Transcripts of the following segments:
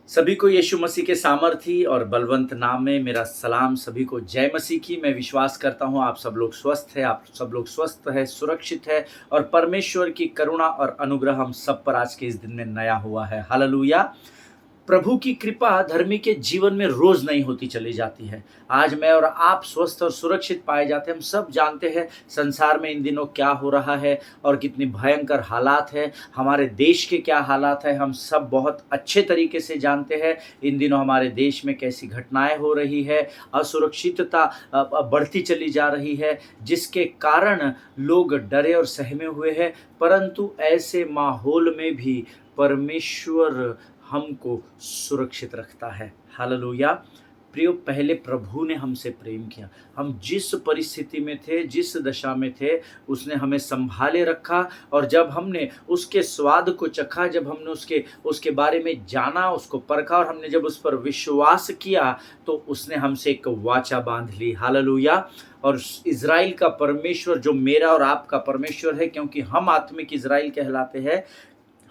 सभी को यीशु मसीह के सामर्थी और बलवंत नाम में मेरा सलाम। सभी को जय मसीह की। मैं विश्वास करता हूँ आप सब लोग स्वस्थ हैं, आप सब लोग स्वस्थ है, सुरक्षित है और परमेश्वर की करुणा और अनुग्रह हम सब पर आज के इस दिन में नया हुआ है। हालेलुया। प्रभु की कृपा धर्मी के जीवन में रोज नहीं होती चली जाती है। आज मैं और आप स्वस्थ और सुरक्षित पाए जाते हैं। हम सब जानते हैं संसार में इन दिनों क्या हो रहा है और कितनी भयंकर हालात है। हमारे देश के क्या हालात है हम सब बहुत अच्छे तरीके से जानते हैं। इन दिनों हमारे देश में कैसी घटनाएं हो रही है, असुरक्षितता बढ़ती चली जा रही है, जिसके कारण लोग डरे और सहमे हुए हैं। परंतु ऐसे माहौल में भी परमेश्वर हमको सुरक्षित रखता है। हालेलुया। प्रियो, पहले प्रभु ने हमसे प्रेम किया। हम जिस परिस्थिति में थे, जिस दशा में थे, उसने हमें संभाले रखा। और जब हमने उसके स्वाद को चखा, जब हमने उसके उसके बारे में जाना, उसको परखा और हमने जब उस पर विश्वास किया, तो उसने हमसे एक वाचा बांध ली। हालेलुया। और इज़राइल का परमेश्वर जो मेरा और आपका परमेश्वर है, क्योंकि हम आत्मिक इज़राइल कहलाते हैं,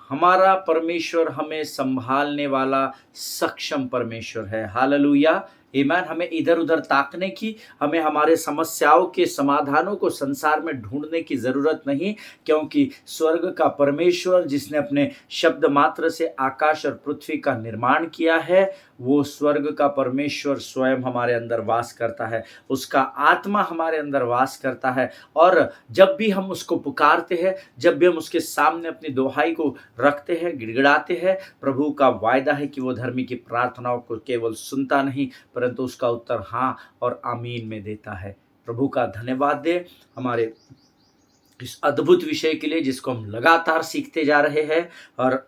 हमारा परमेश्वर हमें संभालने वाला सक्षम परमेश्वर है। हालेलुया। आमीन। हमें इधर उधर ताकने की, हमें हमारे समस्याओं के समाधानों को संसार में ढूंढने की जरूरत नहीं, क्योंकि स्वर्ग का परमेश्वर जिसने अपने शब्द मात्र से आकाश और पृथ्वी का निर्माण किया है, वो स्वर्ग का परमेश्वर स्वयं हमारे अंदर वास करता है। उसका आत्मा हमारे अंदर वास करता है। और जब भी हम उसको पुकारते हैं, जब भी हम उसके सामने अपनी दोहाई को रखते हैं, गिड़गिड़ाते हैं, प्रभु का वायदा है कि वो धर्मी की प्रार्थनाओं को केवल सुनता नहीं, परंतु उसका उत्तर हाँ और आमीन में देता है। प्रभु का धन्यवाद दे हमारे इस अद्भुत विषय के लिए, जिसको हम लगातार सीखते जा रहे हैं। और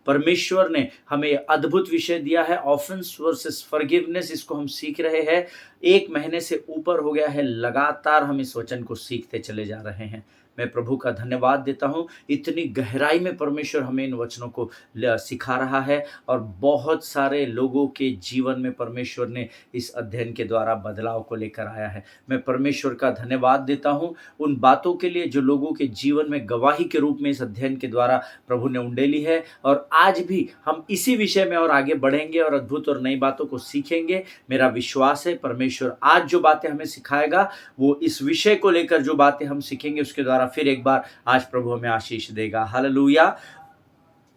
परमेश्वर ने हमें अद्भुत विषय दिया है, ऑफेंस वर्सेस फॉरगिवनेस। इसको हम सीख रहे हैं। 1 महीने से ऊपर हो गया है, लगातार हम इस वचन को सीखते चले जा रहे हैं। मैं प्रभु का धन्यवाद देता हूँ। इतनी गहराई में परमेश्वर हमें इन वचनों को सिखा रहा है और बहुत सारे लोगों के जीवन में परमेश्वर ने इस अध्ययन के द्वारा बदलाव को लेकर आया है। मैं परमेश्वर का धन्यवाद देता हूँ उन बातों के लिए जो लोगों के जीवन में गवाही के रूप में इस अध्ययन के द्वारा प्रभु ने उंडेली है। और आज भी हम इसी विषय में और आगे बढ़ेंगे और अद्भुत और नई बातों को सीखेंगे। मेरा विश्वास है परमेश्वर आज जो बातें हमें सिखाएगा, वो इस विषय को लेकर जो बातें हम सीखेंगे उसके द्वारा फिर एक बार आज प्रभु हमें आशीष देगा। हालेलुया।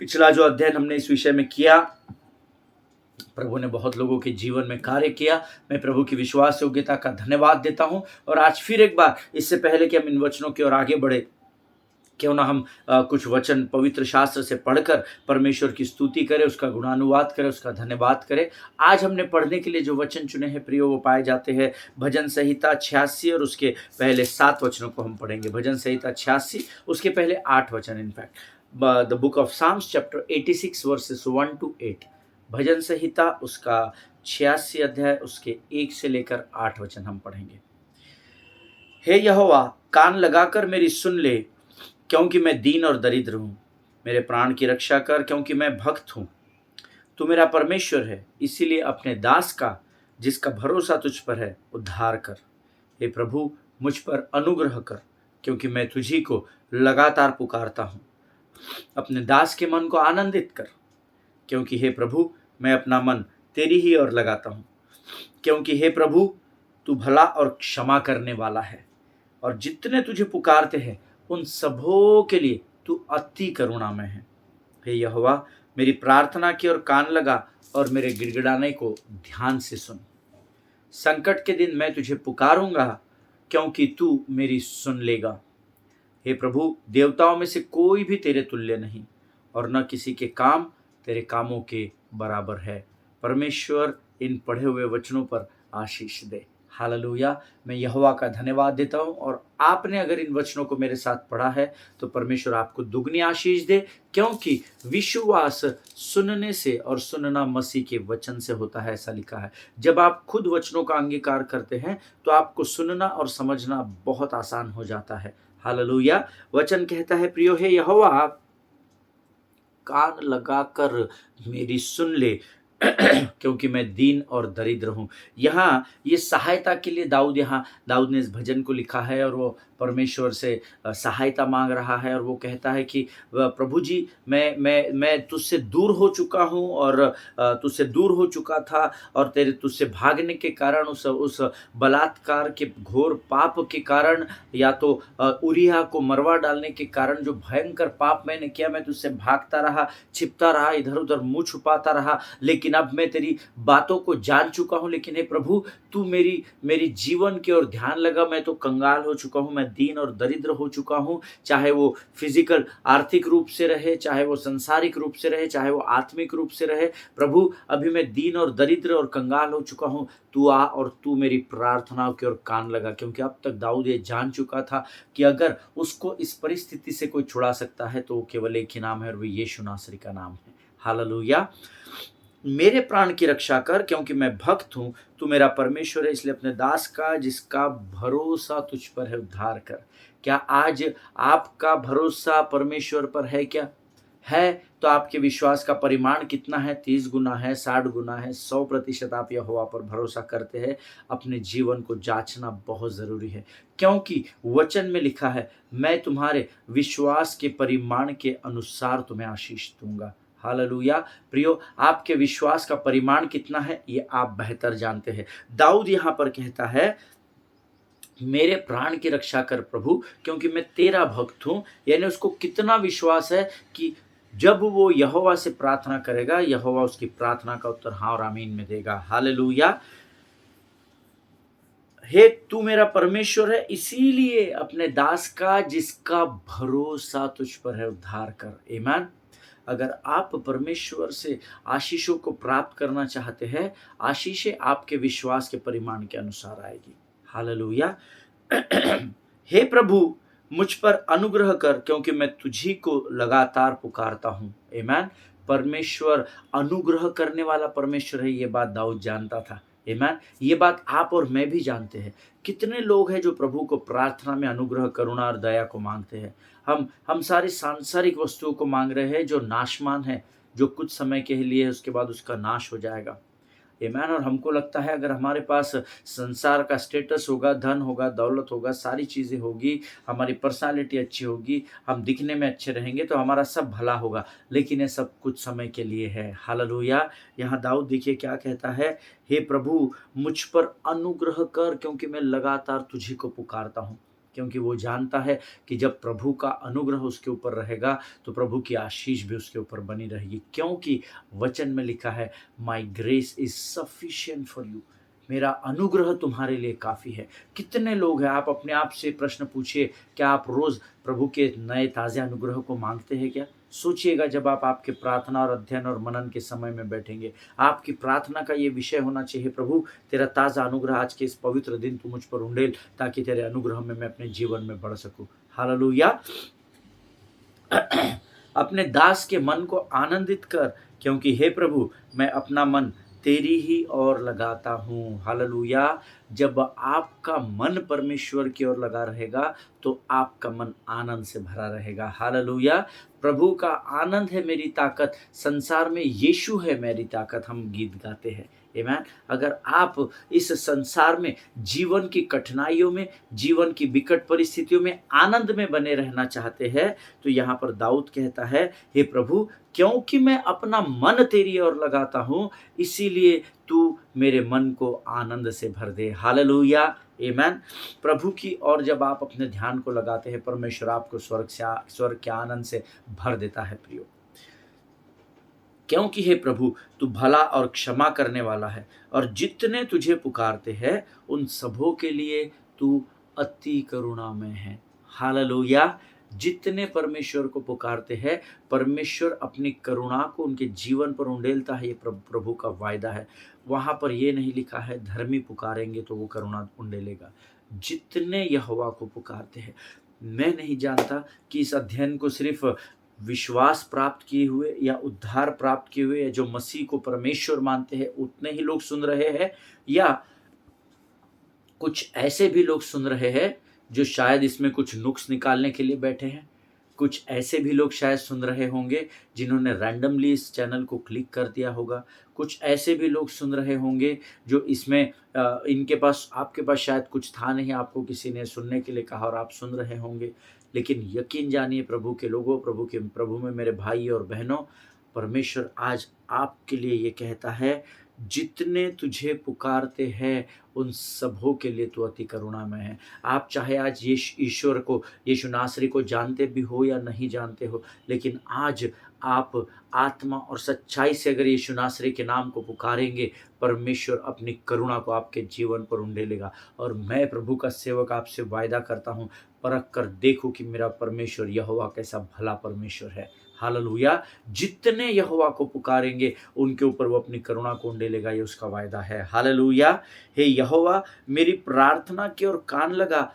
पिछला जो अध्ययन हमने इस विषय में किया, प्रभु ने बहुत लोगों के जीवन में कार्य किया। मैं प्रभु की विश्वास योग्यता का धन्यवाद देता हूं। और आज फिर एक बार, इससे पहले कि हम इन वचनों की ओर आगे बढ़े, क्यों ना हम कुछ वचन पवित्र शास्त्र से पढ़कर परमेश्वर की स्तुति करें, उसका गुणानुवाद करें, उसका धन्यवाद करें। आज हमने पढ़ने के लिए जो वचन चुने हैं प्रियो, वो पाए जाते हैं भजन संहिता 86 और उसके पहले 7 वचनों को हम पढ़ेंगे। भजन संहिता 86, उसके पहले 8 वचन। In fact the book of Psalms chapter 86 verses 1 to 8। भजन संहिता उसका 86 अध्याय, उसके 1 से लेकर 8 वचन हम पढ़ेंगे। हे यहोवा, कान लगाकर मेरी सुन ले, क्योंकि मैं दीन और दरिद्र हूँ। मेरे प्राण की रक्षा कर, क्योंकि मैं भक्त हूँ। तू मेरा परमेश्वर है, इसीलिए अपने दास का, जिसका भरोसा तुझ पर है, उद्धार कर। हे प्रभु, मुझ पर अनुग्रह कर, क्योंकि मैं तुझी को लगातार पुकारता हूँ। अपने दास के मन को आनंदित कर, क्योंकि हे प्रभु, मैं अपना मन तेरी ही ओर लगाता हूँ। क्योंकि हे प्रभु, तू भला और क्षमा करने वाला है, और जितने तुझे पुकारते हैं उन सबों के लिए तू अति करुणामय है। हे यहोवा, मेरी प्रार्थना की ओर कान लगा और मेरे गिड़गिड़ाने को ध्यान से सुन। संकट के दिन मैं तुझे पुकारूंगा, क्योंकि तू मेरी सुन लेगा। हे प्रभु, देवताओं में से कोई भी तेरे तुल्य नहीं, और न किसी के काम तेरे कामों के बराबर है। परमेश्वर इन पढ़े हुए वचनों पर आशीष दे। हालेलुया। मैं यहोवा का धन्यवाद देता हूँ। और आपने अगर इन वचनों को मेरे साथ पढ़ा है तो परमेश्वर आपको दुगनी आशीष दे, क्योंकि विश्वास सुनने से और सुनना मसीह के वचन से होता है, ऐसा लिखा है। जब आप खुद वचनों का अंगीकार करते हैं तो आपको सुनना और समझना बहुत आसान हो जाता है। हालेलुया। वचन कहता है, प्रियो, हे यहोवा, कान लगाकर मेरी सुन ले, क्योंकि मैं दीन और दरिद्र हूँ। यहाँ ये सहायता के लिए दाऊद ने इस भजन को लिखा है। और वो परमेश्वर से सहायता माँग रहा है और वो कहता है कि प्रभु जी, मैं तुझसे दूर हो चुका हूँ और तुझसे दूर हो चुका था और तेरे तुझसे भागने के कारण उस बलात्कार के घोर पाप के कारण या तो उरिय्याह को मरवा डालने के कारण जो भयंकर पाप मैंने किया, मैं तुझसे भागता रहा, छिपता रहा, इधर-उधर मुँह छुपाता रहा, लेकिन अब मैं तेरी बातों को जान चुका हूँ। लेकिन हे प्रभु, तू मेरी मेरी जीवन की ओर ध्यान लगा। मैं तो कंगाल हो चुका हूँ, मैं दीन और दरिद्र हो चुका हूँ, चाहे वो फिजिकल आर्थिक रूप से रहे, चाहे वो सांसारिक रूप से रहे, चाहे वो आत्मिक रूप से रहे। प्रभु, अभी मैं दीन और दरिद्र और कंगाल हो चुका हूँ। तू आ और तू मेरी प्रार्थनाओं की ओर कान लगा, क्योंकि अब तक दाऊद ये जान चुका था कि अगर उसको इस परिस्थिति से कोई छुड़ा सकता है तो वो केवल एक ही नाम है और वो यीशु नासरी का नाम है। हालेलुया। मेरे प्राण की रक्षा कर, क्योंकि मैं भक्त हूँ। तू मेरा परमेश्वर है, इसलिए अपने दास का जिसका भरोसा तुझ पर है उद्धार कर। क्या आज आपका भरोसा परमेश्वर पर है क्या? है तो आपके विश्वास का परिमाण कितना है? 30 गुना है, 60 गुना है, 100% आप यहोवा पर भरोसा करते हैं? अपने जीवन को जांचना बहुत ज़रूरी है, क्योंकि वचन में लिखा है, मैं तुम्हारे विश्वास के परिमाण के अनुसार तुम्हें आशीष दूँगा। हालेलुया। प्रियो, आपके विश्वास का परिमाण कितना है ये आप बेहतर जानते हैं। दाऊद यहाँ पर कहता है, मेरे प्राण की रक्षा कर प्रभु, क्योंकि मैं तेरा भक्त हूँ। यानी उसको कितना विश्वास है कि जब वो यहोवा से प्रार्थना करेगा, यहोवा उसकी प्रार्थना का उत्तर हाँ और आमीन में देगा। हालेलुया। हे तू मेरा परमेश्वर है, इसीलिए अपने दास का जिसका भरोसा तुझ पर है उद्धार कर। आमीन। अगर आप परमेश्वर से आशीषों को प्राप्त करना चाहते हैं, आशीषें आपके विश्वास के परिमाण के अनुसार आएगी। हालेलुया। हे प्रभु, मुझ पर अनुग्रह कर, क्योंकि मैं तुझी को लगातार पुकारता हूँ। आमीन। परमेश्वर अनुग्रह करने वाला परमेश्वर है, ये बात दाऊद जानता था। आमीन। ये बात आप और मैं भी जानते हैं। कितने लोग हैं जो प्रभु को प्रार्थना में अनुग्रह, करुणा और दया को मांगते हैं। हम सारी सांसारिक वस्तुओं को मांग रहे हैं जो नाशमान है, जो कुछ समय के लिए है, उसके बाद उसका नाश हो जाएगा। आमीन। और हमको लगता है अगर हमारे पास संसार का स्टेटस होगा, धन होगा, दौलत होगा, सारी चीज़ें होगी, हमारी पर्सनालिटी अच्छी होगी, हम दिखने में अच्छे रहेंगे तो हमारा सब भला होगा। लेकिन ये सब कुछ समय के लिए है। हालेलुया। यहाँ दाऊद देखिए क्या कहता है, हे प्रभु, मुझ पर अनुग्रह कर, क्योंकि मैं लगातार तुझी को पुकारता हूँ। क्योंकि वो जानता है कि जब प्रभु का अनुग्रह उसके ऊपर रहेगा तो प्रभु की आशीष भी उसके ऊपर बनी रहेगी, क्योंकि वचन में लिखा है, माई grace is sufficient for you. मेरा अनुग्रह तुम्हारे लिए काफ़ी है। कितने लोग हैं, आप अपने आप से प्रश्न पूछिए, क्या आप रोज़ प्रभु के नए ताज़े अनुग्रह को मांगते हैं क्या? सोचिएगा, जब आप आपके प्रार्थना और अध्ययन और मनन के समय में बैठेंगे, आपकी प्रार्थना का ये विषय होना चाहिए, प्रभु तेरा ताज़ा अनुग्रह आज के इस पवित्र दिन तू मुझ पर उंडेल, ताकि तेरे अनुग्रह में मैं अपने जीवन में बढ़ सकूँ। हालेलुया। अपने दास के मन को आनंदित कर, क्योंकि हे प्रभु, मैं अपना मन तेरी ही ओर लगाता हूँ। हालेलुया। जब आपका मन परमेश्वर की ओर लगा रहेगा तो आपका मन आनंद से भरा रहेगा। हालेलुया। प्रभु का आनंद है मेरी ताकत, संसार में यीशु है मेरी ताकत, हम गीत गाते हैं। आमीन। अगर आप इस संसार में जीवन की कठिनाइयों में, जीवन की विकट परिस्थितियों में आनंद में बने रहना चाहते हैं, तो यहाँ पर दाऊद कहता है, हे प्रभु, क्योंकि मैं अपना मन तेरी ओर लगाता हूँ, इसीलिए तू मेरे मन को आनंद से भर दे। हालेलुया। आमीन। प्रभु की ओर जब आप अपने ध्यान को लगाते हैं, परमेश्वर आपको स्वर्ग के आनंद से भर देता है। प्रियो, क्योंकि हे प्रभु, तू भला और क्षमा करने वाला है, और जितने तुझे पुकारते हैं उन सबों के लिए तू अति करुणामय है। हालेलुया। जितने परमेश्वर को पुकारते हैं, परमेश्वर अपनी करुणा को उनके जीवन पर उंडेलता है। ये प्रभु का वायदा है। वहाँ पर ये नहीं लिखा है धर्मी पुकारेंगे तो वो करुणा उंडेलेगा। जितने यहोवा को पुकारते हैं, मैं नहीं जानता कि इस अध्ययन को सिर्फ विश्वास प्राप्त किए हुए या उद्धार प्राप्त किए हुए या जो मसीह को परमेश्वर मानते हैं उतने ही लोग सुन रहे हैं, या कुछ ऐसे भी लोग सुन रहे हैं जो शायद इसमें कुछ नुक्स निकालने के लिए बैठे हैं। कुछ ऐसे भी लोग शायद सुन रहे होंगे जिन्होंने रैंडमली इस चैनल को क्लिक कर दिया होगा। कुछ ऐसे भी लोग सुन रहे होंगे जो इसमें इनके पास आपके पास शायद कुछ था नहीं, आपको किसी ने सुनने के लिए कहा और आप सुन रहे होंगे। लेकिन यकीन जानिए प्रभु के लोगों, प्रभु में मेरे भाई और बहनों, परमेश्वर आज आपके लिए ये कहता है, जितने तुझे पुकारते हैं उन सबों के लिए तू अति करुणामय है। आप चाहे आज ईश्वर को, यीशु नासरी को जानते भी हो या नहीं जानते हो, लेकिन आज आप आत्मा और सच्चाई से अगर यीशु नासरी के नाम को पुकारेंगे, परमेश्वर अपनी करुणा को आपके जीवन पर उंडेलेगा। और मैं प्रभु का सेवक आपसे वायदा करता हूँ, परख कर देखो कि मेरा परमेश्वर यहोवा कैसा भला परमेश्वर है। हालेलुया। जितने यहोवा को पुकारेंगे उनके ऊपर वो अपनी करुणा को उंडेलेगा, ये उसका वायदा है। हालेलुया। हे यहोवा, मेरी प्रार्थना की ओर कान लगा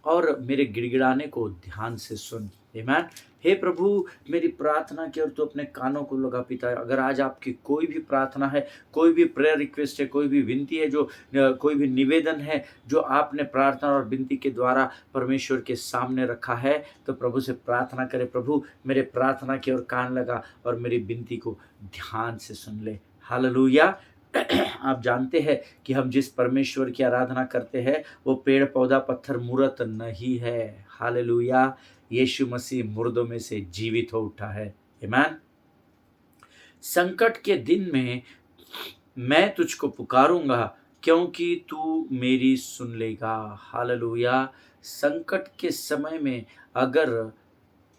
और मेरे गिड़गिड़ाने को ध्यान से सुन। आमीन। हे प्रभु, मेरी प्रार्थना की ओर तू अपने कानों को लगा पिता। अगर आज आपकी कोई भी प्रार्थना है, कोई भी प्रेयर रिक्वेस्ट है, कोई भी विनती है, जो कोई भी निवेदन है जो आपने प्रार्थना और विनती के द्वारा परमेश्वर के सामने रखा है, तो प्रभु से प्रार्थना करें, प्रभु मेरे प्रार्थना की ओर कान लगा और मेरी विनती को ध्यान से सुन ले। हालेलुया। आप जानते हैं कि हम जिस परमेश्वर की आराधना करते हैं वो पेड़ पौधा पत्थर मूर्त नहीं है। हालेलुया। यीशु मसीह मुर्दों में से जीवित हो उठा है। आमीन। संकट के दिन में मैं तुझको पुकारूंगा क्योंकि तू मेरी सुन लेगा। हालेलुया। संकट के समय में अगर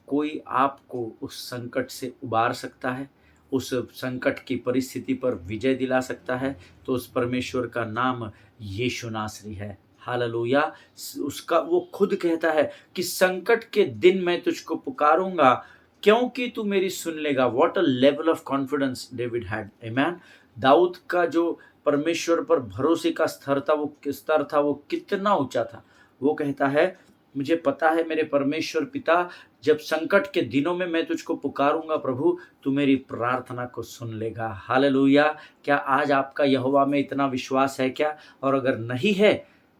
कोई आपको उस संकट से उबार सकता है, उस संकट की परिस्थिति पर विजय दिला सकता है, तो उस परमेश्वर का नाम यीशु नासरी है। हालेलुया। उसका वो खुद कहता है कि संकट के दिन मैं तुझको पुकारूंगा क्योंकि तू मेरी सुन लेगा। What a level of confidence David had. आमीन। दाऊद का जो परमेश्वर पर भरोसे का स्तर था वो कितना ऊंचा था। वो कहता है, मुझे पता है मेरे परमेश्वर पिता, जब संकट के दिनों में मैं तुझको पुकारूंगा प्रभु, तू मेरी प्रार्थना को सुन लेगा। हालेलुया। क्या आज आपका यहोवा में इतना विश्वास है क्या? और अगर नहीं है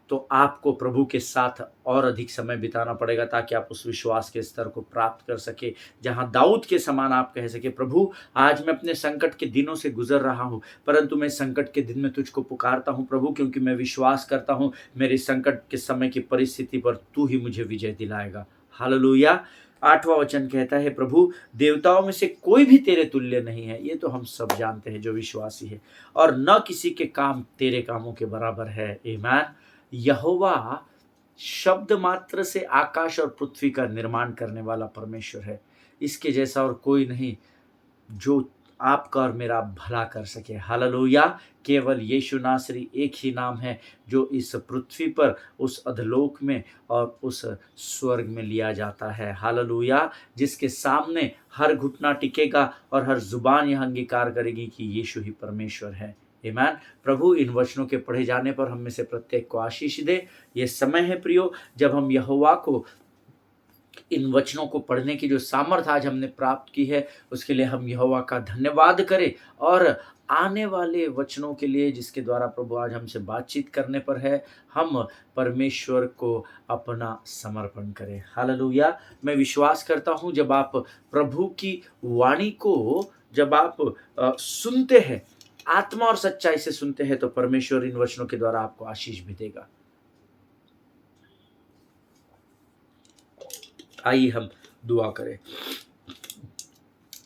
तो आपको प्रभु के साथ और अधिक समय बिताना पड़ेगा ताकि आप उस विश्वास के स्तर को प्राप्त कर सके, जहां दाऊद के समान आप कह सके, प्रभु आज मैं अपने संकट के दिनों से गुजर रहा हूं, परंतु मैं संकट के दिन में तुझको पुकारता हूं प्रभु, क्योंकि मैं विश्वास करता हूं मेरे संकट के समय की परिस्थिति पर तू ही मुझे विजय दिलाएगा। हालेलुया। 8वां वचन कहता है, प्रभु देवताओं में से कोई भी तेरे तुल्य नहीं है। ये तो हम सब जानते हैं जो विश्वासी है, और न किसी के काम तेरे कामों के बराबर है। आमीन। यहोवा शब्द मात्र से आकाश और पृथ्वी का निर्माण करने वाला परमेश्वर है। इसके जैसा और कोई नहीं जो आपका और मेरा भला कर सके। हालेलुया। केवल यीशु नासरी एक ही नाम है जो इस पृथ्वी पर, उस अधलोक में और उस स्वर्ग में लिया जाता है। हालेलुया। जिसके सामने हर घुटना टिकेगा और हर जुबान यह अंगीकार करेगी कि यीशु ही परमेश्वर है। आमीन। प्रभु इन वचनों के पढ़े जाने पर हम में से प्रत्येक को आशीष दे। ये समय है प्रियो जब हम यहोवा को, इन वचनों को पढ़ने की जो सामर्थ आज हमने प्राप्त की है उसके लिए हम यहोवा का धन्यवाद करें, और आने वाले वचनों के लिए जिसके द्वारा प्रभु आज हमसे बातचीत करने पर है, हम परमेश्वर को अपना समर्पण करें। हालेलुया। मैं विश्वास करता हूँ जब आप प्रभु की वाणी को जब आप सुनते हैं, आत्मा और सच्चाई से सुनते हैं, तो परमेश्वर इन वचनों के द्वारा आपको आशीष भी देगा। आइए हम दुआ करें।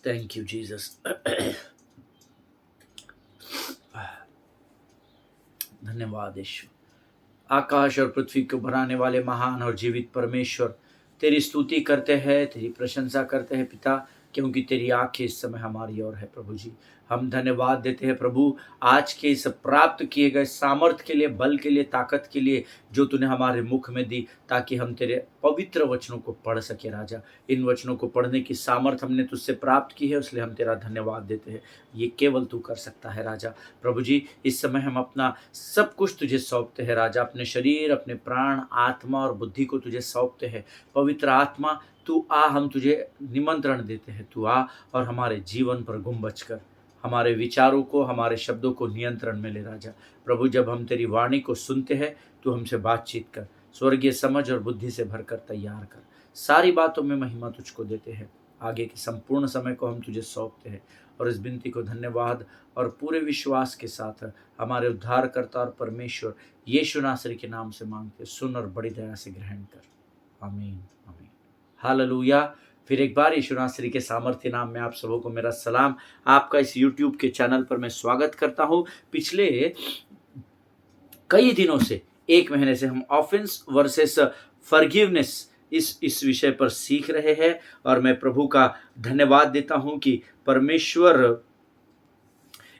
Thank you Jesus. धन्यवाद यीशु। आकाश और पृथ्वी को बनाने वाले महान और जीवित परमेश्वर, तेरी स्तुति करते हैं, तेरी प्रशंसा करते हैं पिता, क्योंकि तेरी आंखें इस समय हमारी ओर है। प्रभु जी, हम धन्यवाद देते हैं प्रभु आज के इस प्राप्त किए गए सामर्थ के लिए, बल के लिए, ताकत के लिए जो तूने हमारे मुख में दी, ताकि हम तेरे पवित्र वचनों को पढ़ सके। राजा, इन वचनों को पढ़ने की सामर्थ हमने तुझसे प्राप्त की है, इसलिए हम तेरा धन्यवाद देते हैं। ये केवल तू कर सकता है राजा। प्रभु जी, इस समय हम अपना सब कुछ तुझे सौंपते हैं राजा, अपने शरीर, अपने प्राण, आत्मा और बुद्धि को तुझे सौंपते हैं। पवित्र आत्मा तू आ, हम तुझे निमंत्रण देते हैं, तू आ और हमारे जीवन पर गुंबज कर, हमारे विचारों को, हमारे शब्दों को नियंत्रण में ले राजा। प्रभु, जब हम तेरी वाणी को सुनते हैं, तू हमसे बातचीत कर, स्वर्गीय समझ और बुद्धि से भरकर तैयार कर। सारी बातों में महिमा तुझको देते हैं। आगे के संपूर्ण समय को हम तुझे सौंपते हैं और इस विनती को धन्यवाद और पूरे विश्वास के साथ हमारे उद्धारकर्ता और परमेश्वर यीशु नासरी के नाम से मांगते, सुन और बड़ी दया से ग्रहण कर। आमीन आमीन। हालेलुया। फिर एक बार यीशु नासरी के सामर्थ्य नाम में आप सबों को मेरा सलाम। आपका इस यूट्यूब के चैनल पर मैं स्वागत करता हूँ। पिछले कई दिनों से, एक महीने से हम ऑफेंस वर्सेस फॉरगिवनेस इस विषय पर सीख रहे हैं और मैं प्रभु का धन्यवाद देता हूं कि परमेश्वर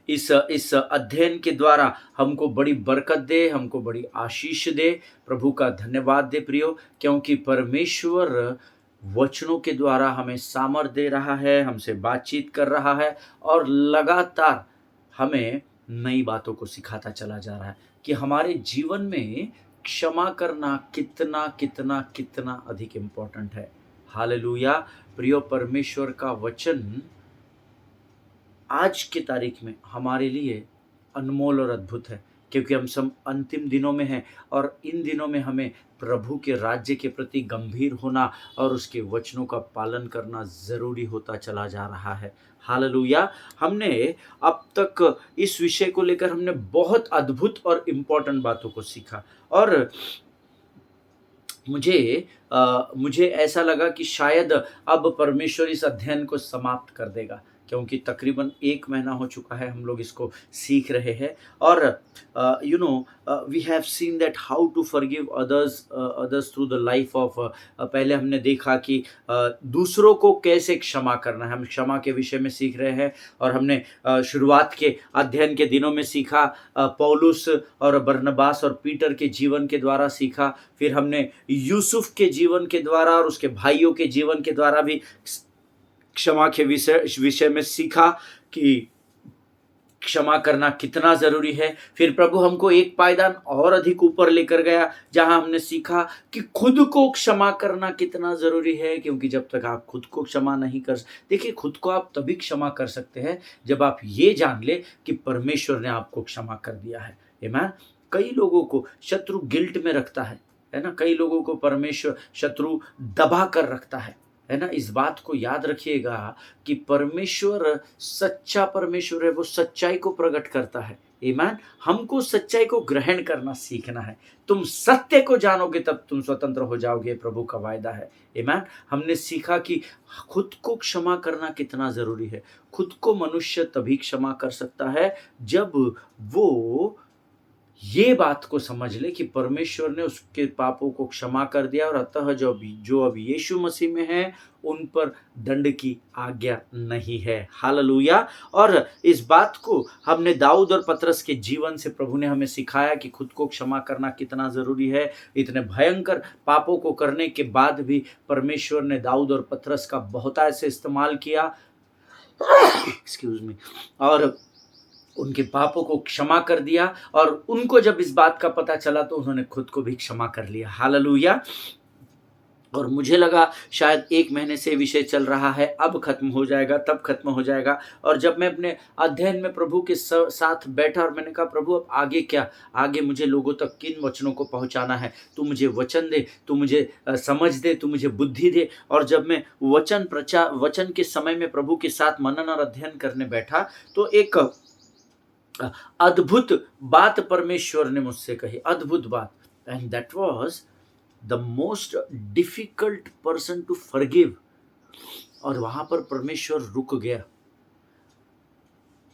इस अध्ययन के द्वारा हमको बड़ी बरकत दे, हमको बड़ी आशीष दे। प्रभु का धन्यवाद दे प्रियो, क्योंकि परमेश्वर वचनों के द्वारा हमें सामर्थ दे रहा है, हमसे बातचीत कर रहा है और लगातार हमें नई बातों को सिखाता चला जा रहा है कि हमारे जीवन में क्षमा करना कितना कितना कितना अधिक इम्पोर्टेंट है। हालेलुया। प्रियो, परमेश्वर का वचन आज की तारीख में हमारे लिए अनमोल और अद्भुत है, क्योंकि हम सब अंतिम दिनों में हैं और इन दिनों में हमें प्रभु के राज्य के प्रति गंभीर होना और उसके वचनों का पालन करना ज़रूरी होता चला जा रहा है। हालेलुया। हमने अब तक इस विषय को लेकर हमने बहुत अद्भुत और इम्पोर्टेंट बातों को सीखा और मुझे ऐसा लगा कि शायद अब परमेश्वर इस अध्ययन को समाप्त कर देगा, क्योंकि तकरीबन 1 महीना हो चुका है हम लोग इसको सीख रहे हैं और we have seen that how to forgive others through the life of. पहले हमने देखा कि दूसरों को कैसे क्षमा करना है, हम क्षमा के विषय में सीख रहे हैं और हमने शुरुआत के अध्ययन के दिनों में सीखा, पौलुस और बरनबास और पीटर के जीवन के द्वारा सीखा। फिर हमने यूसुफ के जीवन के द्वारा और उसके भाइयों के जीवन के द्वारा भी क्षमा के विषय में सीखा कि क्षमा करना कितना जरूरी है। फिर प्रभु हमको एक पायदान और अधिक ऊपर लेकर गया, जहां हमने सीखा कि खुद को क्षमा करना कितना जरूरी है, क्योंकि जब तक आप खुद को क्षमा नहीं कर, देखिए, खुद को आप तभी क्षमा कर सकते हैं जब आप ये जान ले कि परमेश्वर ने आपको क्षमा कर दिया है। आमीन। कई लोगों को शत्रु गिल्ट में रखता है ना, कई लोगों को परमेश्वर शत्रु दबा कर रखता है ना। इस बात को याद रखिएगा कि परमेश्वर सच्चा परमेश्वर है, वो सच्चाई को प्रकट करता है। ईमान, हमको सच्चाई को ग्रहण करना सीखना है। तुम सत्य को जानोगे तब तुम स्वतंत्र हो जाओगे, प्रभु का वायदा है। ईमान, हमने सीखा कि खुद को क्षमा करना कितना जरूरी है। खुद को मनुष्य तभी क्षमा कर सकता है जब वो ये बात को समझ ले कि परमेश्वर ने उसके पापों को क्षमा कर दिया और अतः जो अब यीशु मसीह में है उन पर दंड की आज्ञा नहीं है। हालेलुया। और इस बात को हमने दाऊद और पतरस के जीवन से प्रभु ने हमें सिखाया कि खुद को क्षमा करना कितना जरूरी है। इतने भयंकर पापों को करने के बाद भी परमेश्वर ने दाऊद और पतरस का बहुतायत से इस्तेमाल किया एक्सक्यूज मी, और उनके पापों को क्षमा कर दिया और उनको जब इस बात का पता चला तो उन्होंने खुद को भी क्षमा कर लिया। हालेलुया। और मुझे लगा शायद 1 महीने से विषय चल रहा है, अब खत्म हो जाएगा, तब खत्म हो जाएगा। और जब मैं अपने अध्ययन में प्रभु के साथ बैठा और मैंने कहा, प्रभु अब आगे क्या, आगे मुझे लोगों तक किन वचनों को पहुंचाना है, तू मुझे वचन दे, तू मुझे समझ दे, तू मुझे बुद्धि दे। और जब मैं वचन के समय में प्रभु के साथ मनन और अध्ययन करने बैठा तो एक अद्भुत बात परमेश्वर ने मुझसे कही, अद्भुत बात। And that was the most difficult person to forgive. और वहां पर परमेश्वर रुक गया।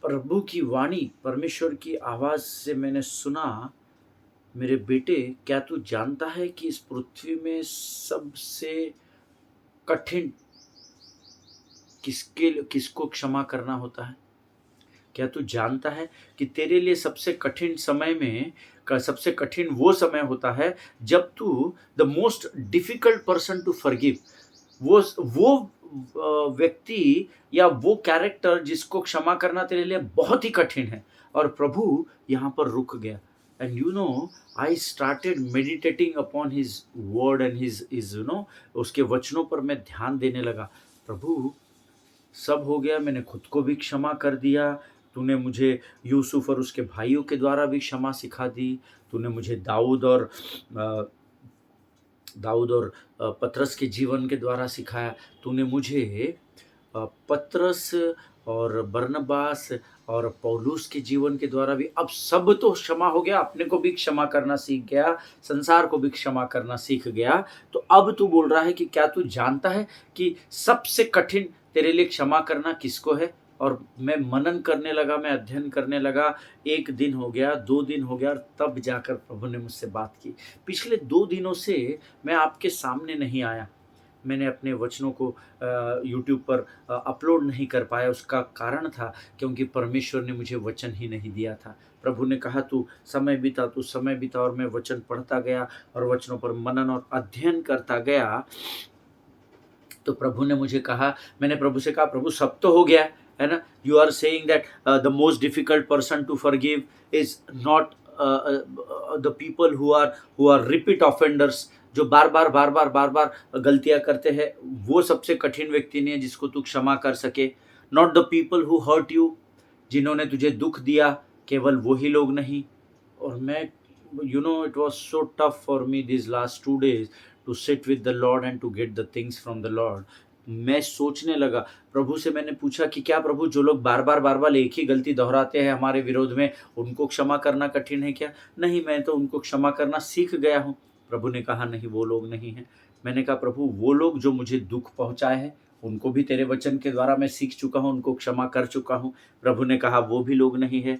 प्रभु की वाणी, परमेश्वर की आवाज से मैंने सुना, मेरे बेटे, क्या तू जानता है कि इस पृथ्वी में सबसे कठिन किसको क्षमा करना होता है? क्या तू जानता है कि तेरे लिए सबसे कठिन समय में सबसे कठिन वो समय होता है जब तू the most difficult person to forgive, वो व्यक्ति या वो कैरेक्टर जिसको क्षमा करना तेरे लिए बहुत ही कठिन है। और प्रभु यहाँ पर रुक गया। And I started meditating upon his word and his उसके वचनों पर मैं ध्यान देने लगा। प्रभु, सब हो गया, मैंने खुद को भी क्षमा कर दिया, तूने मुझे यूसुफ और उसके भाइयों के द्वारा भी क्षमा सिखा दी, तूने मुझे दाऊद और दाऊद और पतरस के जीवन के द्वारा सिखाया। तूने मुझे पतरस और बरनबास और पौलुस के जीवन के द्वारा भी अब सब तो क्षमा हो गया, अपने को भी क्षमा करना सीख गया, संसार को भी क्षमा करना सीख गया। तो अब तू बोल रहा है कि क्या तू जानता है कि सबसे कठिन तेरे लिए क्षमा करना किसको है? और मैं मनन करने लगा, मैं अध्ययन करने लगा। 1 दिन हो गया, 2 दिन हो गया और तब जाकर प्रभु ने मुझसे बात की। पिछले 2 दिनों से मैं आपके सामने नहीं आया। मैंने अपने वचनों को यूट्यूब पर अपलोड नहीं कर पाया। उसका कारण था क्योंकि परमेश्वर ने मुझे वचन ही नहीं दिया था। प्रभु ने कहा तू समय बिता और मैं वचन पढ़ता गया और वचनों पर मनन और अध्ययन करता गया। तो प्रभु ने मुझे कहा, मैंने प्रभु से कहा प्रभु सब तो हो गया है ना? You are saying that the most difficult person to forgive is not the people who are repeat offenders, जो बार बार गलतियां करते हैं, वो सबसे कठिन व्यक्ति नहीं है जिसको तू क्षमा कर सके। Not the people who hurt you, जिन्होंने तुझे दुख दिया, केवल वही लोग नहीं। और मैं, you know, it was so tough for me these last 2 days to sit with the Lord and to get the things from the Lord. मैं सोचने लगा, प्रभु से मैंने पूछा कि क्या प्रभु जो लोग बार बार एक ही गलती दोहराते हैं हमारे विरोध में, उनको क्षमा करना कठिन है क्या? नहीं, मैं तो उनको क्षमा करना सीख गया हूँ। प्रभु ने कहा नहीं, वो लोग नहीं हैं। मैंने कहा प्रभु वो लोग जो मुझे दुख पहुँचाए हैं, उनको भी तेरे वचन के द्वारा मैं सीख चुका हूँ, उनको क्षमा कर चुका हूँ। प्रभु ने कहा वो भी लोग नहीं है।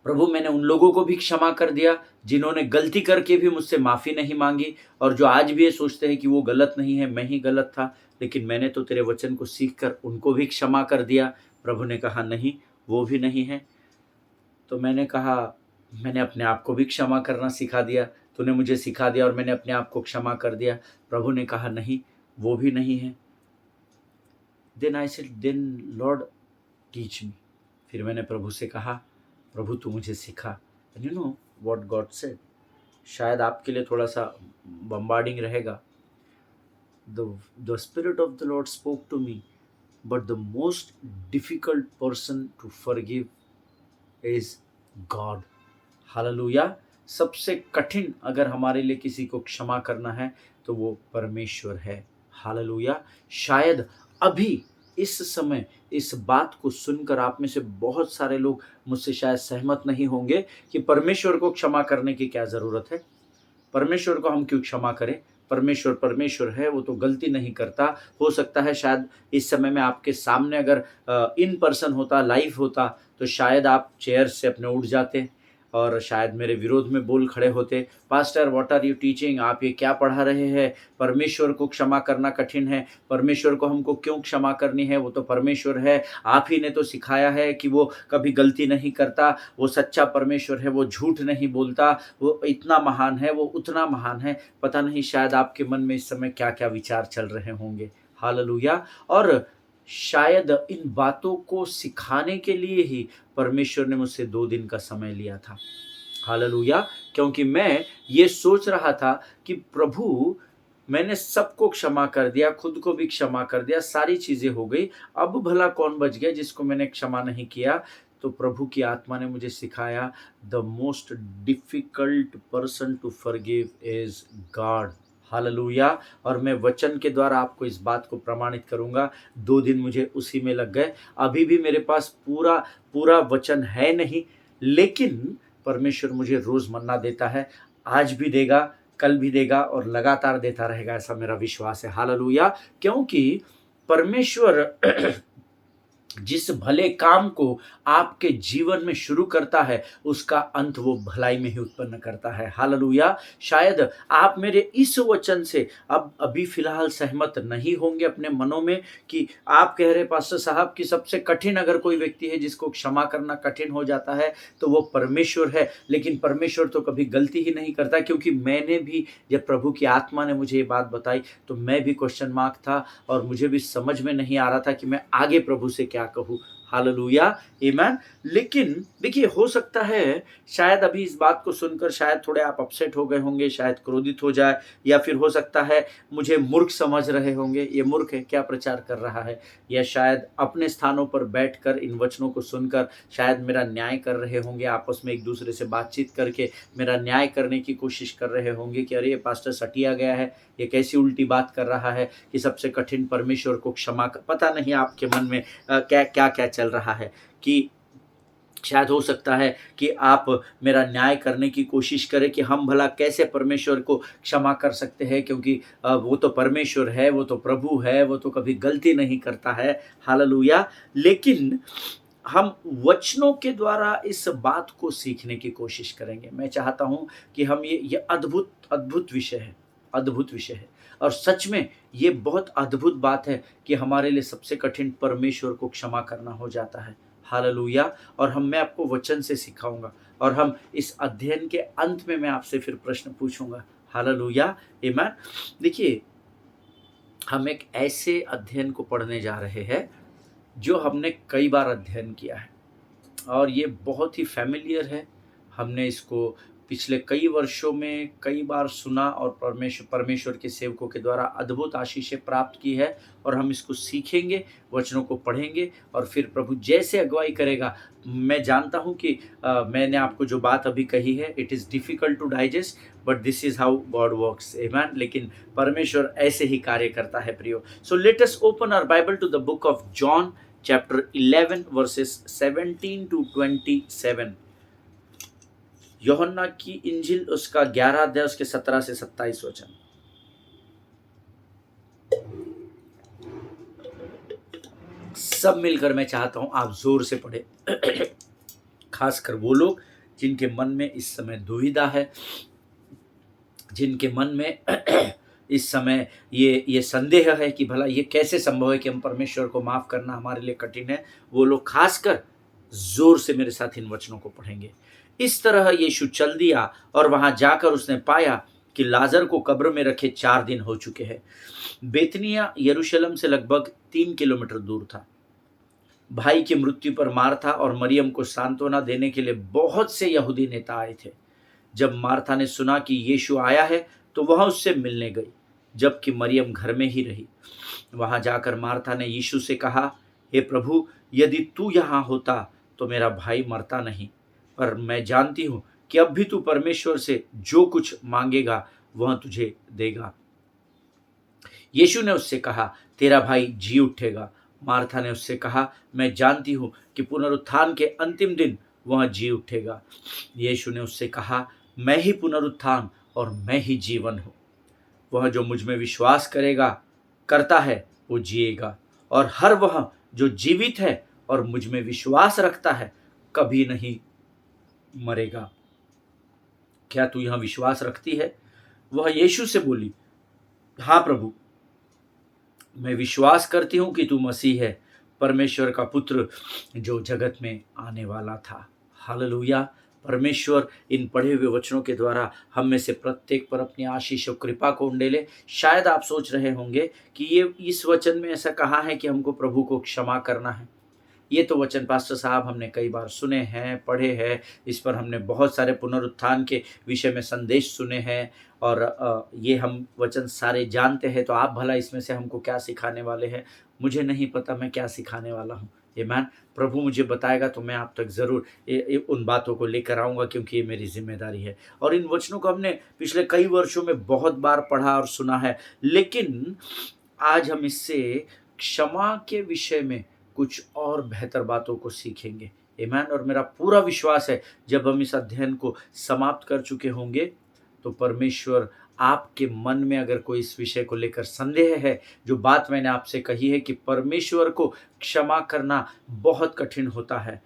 प्रभु मैंने उन लोगों को भी क्षमा कर दिया जिन्होंने गलती करके भी मुझसे माफ़ी नहीं मांगी और जो आज भी ये सोचते हैं कि वो गलत नहीं है, मैं ही गलत था, लेकिन मैंने तो तेरे वचन को सीख कर उनको भी क्षमा कर दिया। प्रभु ने कहा नहीं, वो भी नहीं है। तो मैंने कहा मैंने अपने आप को भी क्षमा करना सिखा दिया, तूने मुझे सिखा दिया और मैंने अपने आप को क्षमा कर दिया। प्रभु ने कहा नहीं, वो भी नहीं है। Then I said then Lord teach me. फिर मैंने प्रभु से कहा प्रभु तू मुझे सिखा। And you know what God said, शायद आपके लिए थोड़ा सा बम्बार्डिंग रहेगा। The spirit of the Lord spoke to me, but the most difficult person to forgive is God. Hallelujah. सबसे कठिन अगर हमारे लिए किसी को क्षमा करना है तो वो परमेश्वर है। हालेलुया। शायद अभी इस समय इस बात को सुनकर आप में से बहुत सारे लोग मुझसे शायद सहमत नहीं होंगे कि परमेश्वर को क्षमा करने की क्या ज़रूरत है। परमेश्वर को हम क्यों क्षमा करें? परमेश्वर परमेश्वर है, वो तो गलती नहीं करता। हो सकता है शायद इस समय मैं आपके सामने अगर इन पर्सन होता, लाइव होता, तो शायद आप चेयर से अपने उठ जाते और शायद मेरे विरोध में बोल खड़े होते, pastor what are you teaching, आप ये क्या पढ़ा रहे हैं? परमेश्वर को क्षमा करना कठिन है, परमेश्वर को हमको क्यों क्षमा करनी है? वो तो परमेश्वर है, आप ही ने तो सिखाया है कि वो कभी गलती नहीं करता, वो सच्चा परमेश्वर है, वो झूठ नहीं बोलता, वो इतना महान है, वो उतना महान है। पता नहीं शायद आपके मन में इस समय क्या क्या विचार चल रहे होंगे। हालेलुया। और शायद इन बातों को सिखाने के लिए ही परमेश्वर ने मुझसे 2 दिन का समय लिया था। हालेलुया। क्योंकि मैं ये सोच रहा था कि प्रभु मैंने सबको क्षमा कर दिया, खुद को भी क्षमा कर दिया, सारी चीज़ें हो गई, अब भला कौन बच गया जिसको मैंने क्षमा नहीं किया? तो प्रभु की आत्मा ने मुझे सिखाया the most difficult person to forgive is God. Hallelujah. और मैं वचन के द्वारा आपको इस बात को प्रमाणित करूँगा। 2 दिन मुझे उसी में लग गए। अभी भी मेरे पास पूरा वचन है नहीं, लेकिन परमेश्वर मुझे रोज़ मन्ना देता है। आज भी देगा, कल भी देगा और लगातार देता रहेगा, ऐसा मेरा विश्वास है। हालेलुया। क्योंकि परमेश्वर जिस भले काम को आपके जीवन में शुरू करता है, उसका अंत वो भलाई में ही उत्पन्न करता है। हालेलुया। शायद आप मेरे इस वचन से अब अभी फ़िलहाल सहमत नहीं होंगे अपने मनों में कि आप कह रहे पास्टर साहब कि सबसे कठिन अगर कोई व्यक्ति है जिसको क्षमा करना कठिन हो जाता है तो वो परमेश्वर है। लेकिन परमेश्वर तो कभी गलती ही नहीं करता, क्योंकि मैंने भी जब प्रभु की आत्मा ने मुझे ये बात बताई तो मैं भी क्वेश्चन मार्क था और मुझे भी समझ में नहीं आ रहा था कि मैं आगे प्रभु से क्या कहूँ। हालेलुया, आमेन। लेकिन देखिए, हो सकता है शायद अभी इस बात को सुनकर शायद थोड़े आप अपसेट हो गए होंगे, शायद क्रोधित हो जाए, या फिर हो सकता है मुझे मूर्ख समझ रहे होंगे, ये मूर्ख है, क्या प्रचार कर रहा है, या शायद अपने स्थानों पर बैठकर इन वचनों को सुनकर शायद मेरा न्याय कर रहे होंगे, आपस में एक दूसरे से बातचीत करके मेरा न्याय करने की कोशिश कर रहे होंगे कि अरे ये पास्टर सटिया गया है, ये कैसी उल्टी बात कर रहा है कि सबसे कठिन परमेश्वर को क्षमा कर। पता नहीं आपके मन में क्या क्या क्या चल रहा है, कि शायद हो सकता है कि आप मेरा न्याय करने की कोशिश करें कि हम भला कैसे परमेश्वर को क्षमा कर सकते हैं, क्योंकि वो तो परमेश्वर है, वो तो प्रभु है, वो तो कभी गलती नहीं करता है। हालेलुया। लेकिन हम वचनों के द्वारा इस बात को सीखने की कोशिश करेंगे। मैं चाहता हूँ कि हम ये अद्भुत अद्भुत विषय है, अद्भुत विषय है, और सच में ये बहुत अद्भुत बात है कि हमारे लिए सबसे कठिन परमेश्वर को क्षमा करना हो जाता है। हालेलुया। और मैं आपको वचन से सिखाऊँगा, और हम इस अध्ययन के अंत में मैं आपसे फिर प्रश्न पूछूँगा। हालेलुया, आमेन। देखिए, हम एक ऐसे अध्ययन को पढ़ने जा रहे हैं जो हमने कई बार अध्ययन किया है, और ये बहुत ही फ़ैमिलियर है। हमने इसको पिछले कई वर्षों में कई बार सुना, और परमेश्वर के सेवकों के द्वारा अद्भुत आशीषें प्राप्त की है, और हम इसको सीखेंगे, वचनों को पढ़ेंगे, और फिर प्रभु जैसे अगुवाई करेगा। मैं जानता हूँ कि मैंने आपको जो बात अभी कही है, it is difficult to digest, but this is how God works, amen. लेकिन परमेश्वर ऐसे ही कार्य करता है प्रियो। So let us open our Bible to the book of John chapter 11 verses 17 to 27। यूहन्ना की इंजिल उसका 11 अध्याय, उसके 17 से 27 वचन। सब मिलकर मैं चाहता हूं आप जोर से पढ़े, खासकर वो लोग जिनके मन में इस समय दुविधा है, जिनके मन में इस समय ये संदेह है कि भला ये कैसे संभव है कि हम परमेश्वर को माफ करना हमारे लिए कठिन है। वो लोग खासकर जोर से मेरे साथ इन वचनों को पढ़ेंगे। इस तरह यीशु चल दिया, और वहां जाकर उसने पाया कि लाजर को कब्र में रखे 4 दिन हो चुके हैं। बेतनिया यरूशलेम से लगभग 3 किलोमीटर दूर था। भाई की मृत्यु पर मार्था और मरियम को सांत्वना देने के लिए बहुत से यहूदी नेता आए थे। जब मार्था ने सुना कि यीशु आया है, तो वह उससे मिलने गई, जबकि मरियम घर में ही रही। वहां जाकर मार्था ने यीशु से कहा, हे प्रभु, यदि तू यहाँ होता तो मेरा भाई मरता नहीं। पर मैं जानती हूँ कि अब भी तू परमेश्वर से जो कुछ मांगेगा वह तुझे देगा। यीशु ने उससे कहा, तेरा भाई जी उठेगा। मार्था ने उससे कहा, मैं जानती हूँ कि पुनरुत्थान के अंतिम दिन वह जी उठेगा। यीशु ने उससे कहा, मैं ही पुनरुत्थान और मैं ही जीवन हूँ। वह जो मुझ में विश्वास करता है वो जिएगा, और हर वह जो जीवित है और मुझ में विश्वास रखता है कभी नहीं मरेगा। क्या तू यहाँ विश्वास रखती है? वह यीशु से बोली, हाँ प्रभु, मैं विश्वास करती हूँ कि तू मसीह है, परमेश्वर का पुत्र, जो जगत में आने वाला था। हालेलुया। परमेश्वर इन पढ़े हुए वचनों के द्वारा हम में से प्रत्येक पर अपनी आशीष और कृपा को उंडेले। शायद आप सोच रहे होंगे कि ये इस वचन में ऐसा कहा है कि हमको प्रभु को क्षमा करना है। ये तो वचन पास्टर साहब हमने कई बार सुने हैं, पढ़े हैं, इस पर हमने बहुत सारे पुनरुत्थान के विषय में संदेश सुने हैं, और ये हम वचन सारे जानते हैं। तो आप भला इसमें से हमको क्या सिखाने वाले हैं? मुझे नहीं पता मैं क्या सिखाने वाला हूँ। आमीन। प्रभु मुझे बताएगा तो मैं आप तक ज़रूर उन बातों को लेकर आऊँगा, क्योंकि ये मेरी ज़िम्मेदारी है। और इन वचनों को हमने पिछले कई वर्षों में बहुत बार पढ़ा और सुना है, लेकिन आज हम इससे क्षमा के विषय में कुछ और बेहतर बातों को सीखेंगे। आमीन। और मेरा पूरा विश्वास है जब हम इस अध्ययन को समाप्त कर चुके होंगे, तो परमेश्वर आपके मन में अगर कोई इस विषय को लेकर संदेह है, जो बात मैंने आपसे कही है कि परमेश्वर को क्षमा करना बहुत कठिन होता है,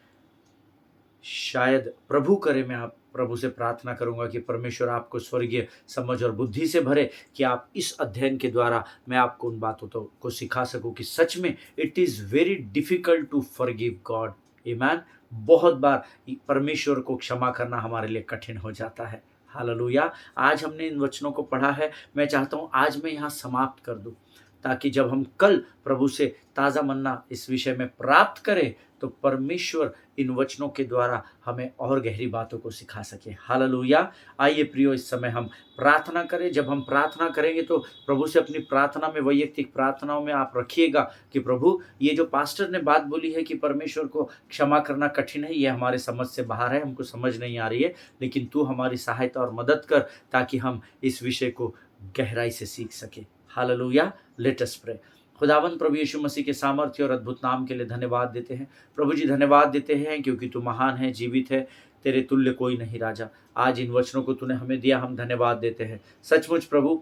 शायद प्रभु करे, मैं आप प्रभु से प्रार्थना करूंगा कि परमेश्वर आपको स्वर्गीय समझ और बुद्धि से भरे, कि आप इस अध्ययन के द्वारा मैं आपको उन बातों को सिखा सकूं कि सच में it is very difficult to forgive God. आमीन। बहुत बार परमेश्वर को क्षमा करना हमारे लिए कठिन हो जाता है। हालेलुया। आज हमने इन वचनों को पढ़ा है, मैं चाहता हूँ आज मैं यहाँ समाप्त कर दूँ। ताकि जब हम कल प्रभु से ताज़ा मन्ना इस विषय में प्राप्त करें तो परमेश्वर इन वचनों के द्वारा हमें और गहरी बातों को सिखा सके। हालेलुया। आइए प्रियो, इस समय हम प्रार्थना करें। जब हम प्रार्थना करेंगे तो प्रभु से अपनी प्रार्थना में, वैयक्तिक प्रार्थनाओं में आप रखिएगा कि प्रभु, ये जो पास्टर ने बात बोली है कि परमेश्वर को क्षमा करना कठिन है, ये हमारे समझ से बाहर है, हमको समझ नहीं आ रही है, लेकिन तू हमारी सहायता और मदद कर ताकि हम इस विषय को गहराई से सीख सके। हालेलुया। Let us pray. खुदावंद प्रभु यीशु मसीह के सामर्थ्य और अद्भुत नाम के लिए धन्यवाद देते हैं। प्रभु जी धन्यवाद देते हैं क्योंकि तू महान है, जीवित है, तेरे तुल्य कोई नहीं राजा। आज इन वचनों को तूने हमें दिया, हम धन्यवाद देते हैं। सचमुच प्रभु,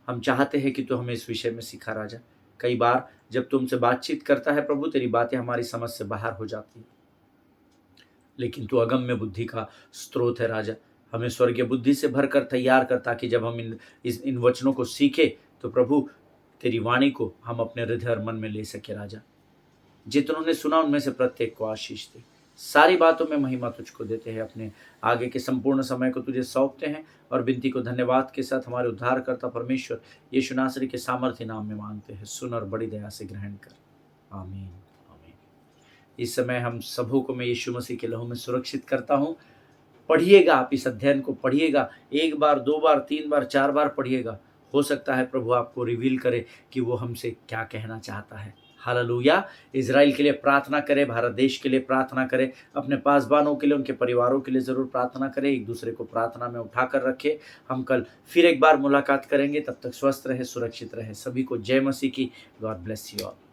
हम चाहते हैं कि तू हमें इस विषय में सिखा राजा। कई बार जब तुमसे बातचीत करता है प्रभु, तेरी बातें हमारी समझ से बाहर हो जाती हैं, लेकिन तू अगम्य बुद्धि का स्रोत है राजा। हमें स्वर्गीय बुद्धि से भरकर तैयार कर, ताकि जब हम इन वचनों को सीखे तो प्रभु तेरी वाणी को हम अपने हृदय और मन में ले सके राजा। जितनों ने सुना उनमें से प्रत्येक को आशीष दे। सारी बातों में महिमा तुझको देते हैं। अपने आगे के संपूर्ण समय को तुझे सौंपते हैं और विनती को धन्यवाद के साथ हमारे उद्धारकर्ता परमेश्वर यीशु नासरी के सामर्थ्य नाम में मांगते हैं। सुन और बड़ी दया से ग्रहण कर। आमीन, आमीन। इस समय हम सबों को मैं यीशु मसीह के लहू में सुरक्षित करता हूँ। पढ़िएगा, आप इस अध्ययन को पढ़िएगा, 1 बार 2 बार 3 बार 4 बार पढ़िएगा। हो सकता है प्रभु आपको रिवील करे कि वो हमसे क्या कहना चाहता है। हालेलुया। इज़राइल के लिए प्रार्थना करें, भारत देश के लिए प्रार्थना करें, अपने पासबानों के लिए, उनके परिवारों के लिए ज़रूर प्रार्थना करें। एक दूसरे को प्रार्थना में उठाकर रखें। हम कल फिर एक बार मुलाकात करेंगे। तब तक स्वस्थ रहे, सुरक्षित रहे। सभी को जय मसीह की। God bless you all.